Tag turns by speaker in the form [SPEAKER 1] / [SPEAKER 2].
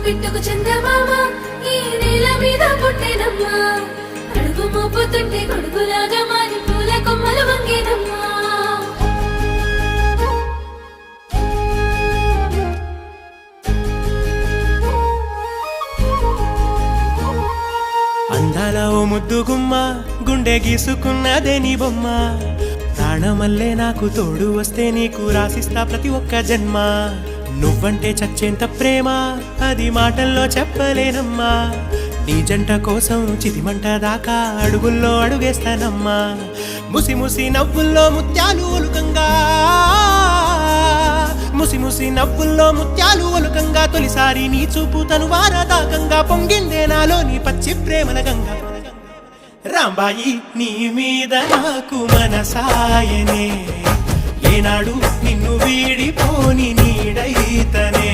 [SPEAKER 1] పిట్టుకు చందమామ ఈ నేల మీద పుట్టేనమ్మా అడుగు మోపుతుంటే గొడుగులాగా మారి పూల కొమ్మలు వంగేనమ్మా
[SPEAKER 2] అందాల ఓ ముద్దు గుమ్మ గుండె గీసుకున్నదే నీ బొమ్మ ప్రాణమల్లే నాకు తోడు వస్తే నీకు రాసిస్తా ప్రతి ఒక్క జన్మ నువ్వంటే చచ్చేంత ప్రేమ అది మాటల్లో చెప్పలేనమ్మా నీ జంట కోసం చితిమంట దాకా అడుగుల్లో అడుగేస్తానమ్మా ముసి ముసి నవ్వుల్లో ముత్యాలు ఒలుకంగా ముసి ముసి నవ్వుల్లో ముత్యాలు ఒలుకంగా తొలిసారి నీ చూపు తను వారదాకంగా పొంగిందే నాలో నీ పచ్చి ప్రేమల గంగా రాంబాయి నీ మీద నాకు మనసాయనే ఏనాడు నిన్ను వీడిపోని నీడైతనే